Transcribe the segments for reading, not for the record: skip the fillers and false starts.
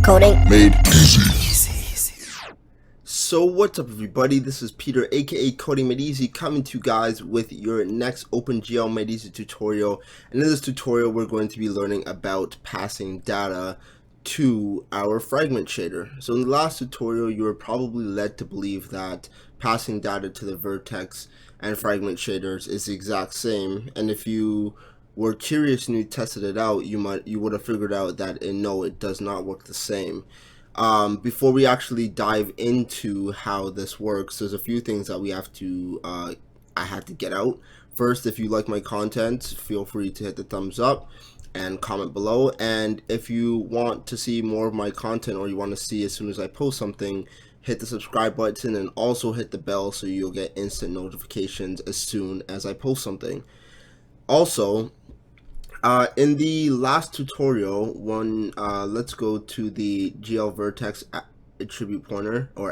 Coding made easy. So what's up everybody, this is Peter aka Coding Made Easy coming to you guys with your next OpenGL Made Easy tutorial. And in this tutorial we're going to be learning about passing data to our fragment shader. So in the last tutorial you were probably led to believe that passing data to the vertex and fragment shaders is the exact same, and if you were curious and you tested it out, you would have figured out that no, it does not work the same. Before we actually dive into how this works, there's a few things that we have to I had to get out. First, if you like my content, feel free to hit the thumbs up and comment below, and if you want to see more of my content or you want to see as soon as I post something, hit the subscribe button and also hit the bell so you'll get instant notifications as soon as I post something. Also, in the last tutorial, let's go to the GL vertex attribute pointer. For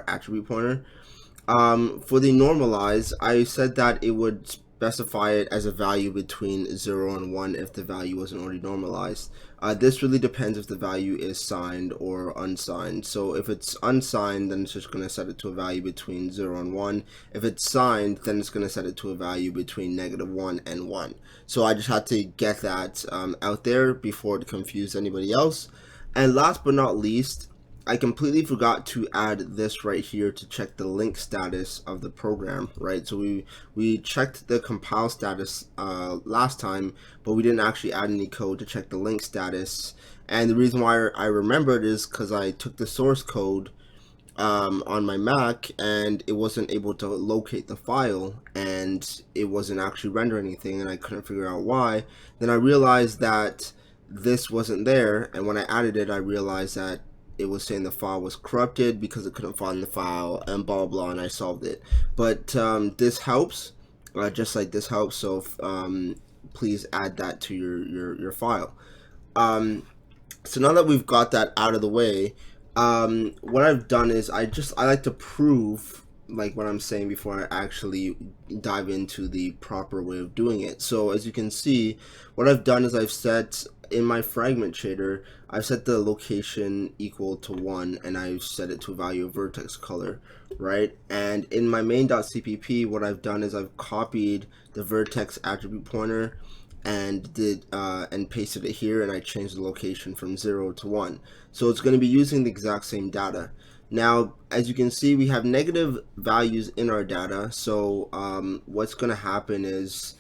the normalize, I said that it would specify it as a value between 0 and 1 if the value wasn't already normalized. This really depends if the value is signed or unsigned. So if it's unsigned, then it's just going to set it to a value between 0 and 1. If it's signed, then it's going to set it to a value between -1 and 1. So I just had to get that out there before it confused anybody else. And last but not least, I completely forgot to add this right here to check the link status of the program, right? So we checked the compile status last time, but we didn't actually add any code to check the link status. And the reason why I remembered is because I took the source code on my Mac and it wasn't able to locate the file and it wasn't actually rendering anything, and I couldn't figure out why. Then I realized that this wasn't there, and when I added it I realized that it was saying the file was corrupted because it couldn't find the file and blah blah, and I solved it. But this helps, just like this helps, so please add that to your file. So now that we've got that out of the way, what I've done is I like to prove like what I'm saying before I actually dive into the proper way of doing it. So as you can see, what I've done is I've set in my fragment shader, I've set the location equal to 1 and I've set it to a value of vertex color, right? And in my main.cpp, what I've done is I've copied the vertex attribute pointer and pasted it here, and I changed the location from 0 to 1. So it's going to be using the exact same data. Now, as you can see, we have negative values in our data. So what's going to happen is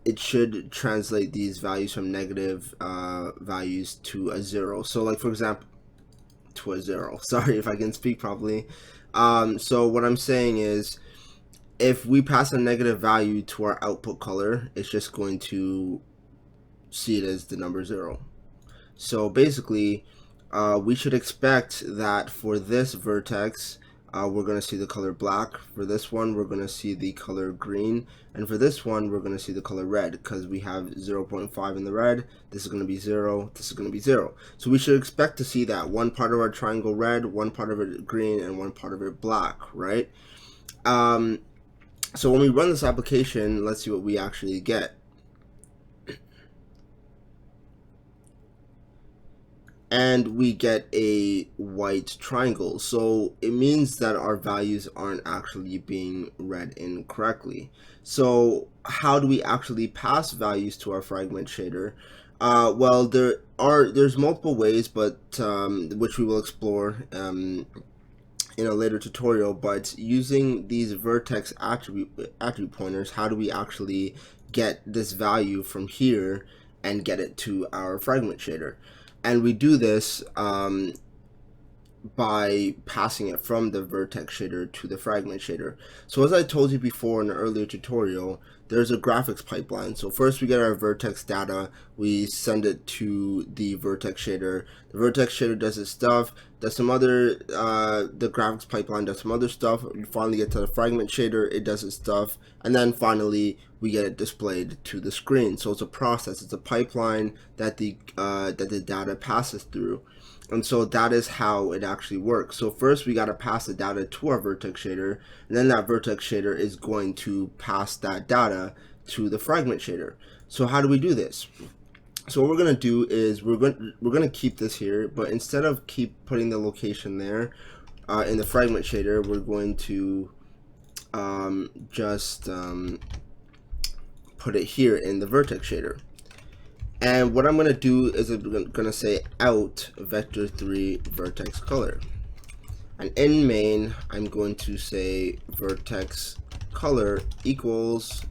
it should translate these values from negative values to a 0. So like, for example, to a 0. Sorry if I can speak properly. So what I'm saying is, if we pass a negative value to our output color, it's just going to see it as the number 0. So basically, we should expect that for this vertex, we're going to see the color black. For this one, we're going to see the color green. And for this one, we're going to see the color red, because we have 0.5 in the red. This is going to be 0. This is going to be 0. So we should expect to see that one part of our triangle red, one part of it green, and one part of it black, right? So when we run this application, let's see what we actually get. And we get a white triangle. So it means that our values aren't actually being read incorrectly. So how do we actually pass values to our fragment shader? Well, there's multiple ways, but which we will explore in a later tutorial. But using these vertex attribute pointers, how do we actually get this value from here and get it to our fragment shader? And we do this by passing it from the vertex shader to the fragment shader. So as I told you before in an earlier tutorial, there's a graphics pipeline. So first we get our vertex data, we send it to the vertex shader. The vertex shader does its stuff, does some other, the graphics pipeline does some other stuff. We finally get to the fragment shader, it does its stuff, and then finally we get it displayed to the screen. So it's a process, it's a pipeline that the data passes through. And so that is how it actually works. So first we got to pass the data to our vertex shader, and then that vertex shader is going to pass that data to the fragment shader. So how do we do this? So what we're gonna do is we're gonna keep this here, but instead of keep putting the location there in the fragment shader, we're going to just put it here in the vertex shader. And what I'm going to do is I'm going to say out vector3 vertex color. And in main, I'm going to say vertex color equals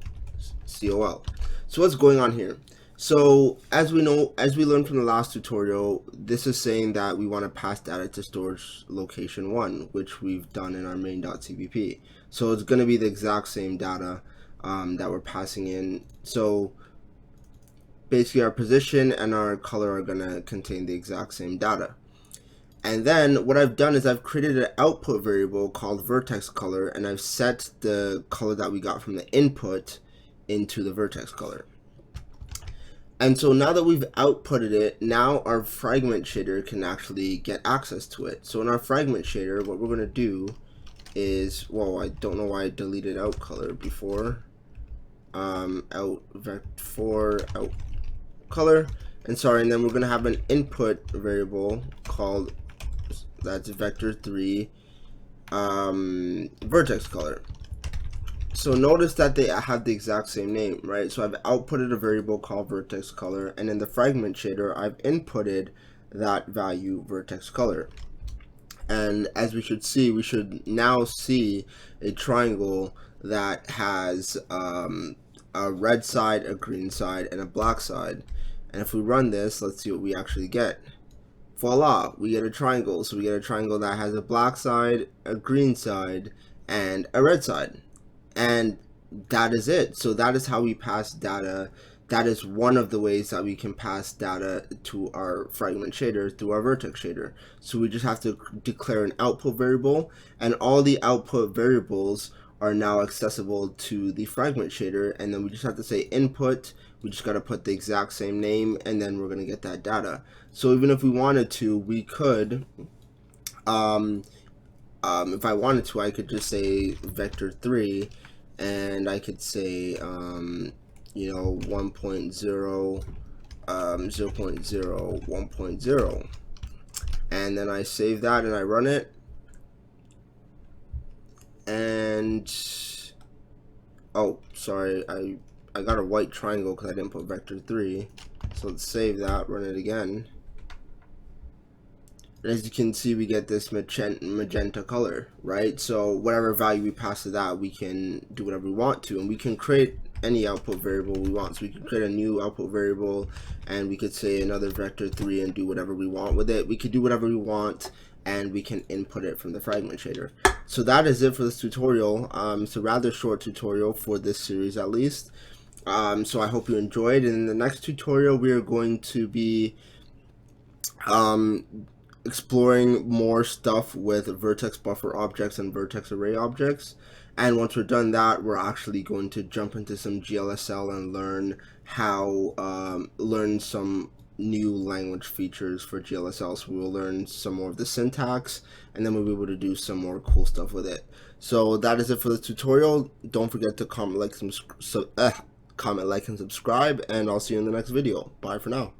COL. So what's going on here? So as we know, as we learned from the last tutorial, this is saying that we want to pass data to storage location 1, which we've done in our main.cpp. So it's going to be the exact same data that we're passing in. So basically our position and our color are going to contain the exact same data. And then what I've done is I've created an output variable called vertex color, and I've set the color that we got from the input into the vertex color. And so now that we've outputted it, now our fragment shader can actually get access to it. So in our fragment shader, what we're going to do is, whoa, I don't know why I deleted out color before. Out vec4 out color, and sorry, and then we're going to have an input variable called, that's vector3 vertex color. So notice that they have the exact same name, right? So I've outputted a variable called vertex color, and in the fragment shader I've inputted that value vertex color. And as we should now see a triangle that has a red side, a green side, and a black side. And if we run this, let's see what we actually get. Voila, we get a triangle. So we get a triangle that has a black side, a green side, and a red side. And that is it. So that is how we pass data. That is one of the ways that we can pass data to our fragment shader through our vertex shader. So we just have to declare an output variable, and all the output variables are now accessible to the fragment shader, and then we just have to say input. We just got to put the exact same name, and then we're going to get that data. So even if we wanted to, we could, if I wanted to, I could just say vector3, and I could say, you know, 1.0, 0.0, 1.0, and then I save that and I run it, and oh, sorry, I got a white triangle because I didn't put vector3. So let's save that, run it again. And as you can see, we get this magenta color, right? So whatever value we pass to that, we can do whatever we want to, and we can create any output variable we want. So we can create a new output variable, and we could say another vector3 and do whatever we want with it. We could do whatever we want, and we can input it from the fragment shader. So that is it for this tutorial. It's a rather short tutorial for this series, at least. So I hope you enjoyed. And in the next tutorial, we are going to be exploring more stuff with vertex buffer objects and vertex array objects. And once we're done that, we're actually going to jump into some GLSL and learn how learn some new language features for GLSL. So we'll learn some more of the syntax, and then we'll be able to do some more cool stuff with it. So that is it for the tutorial. Don't forget to comment, like, and subscribe, and I'll see you in the next video. Bye for now.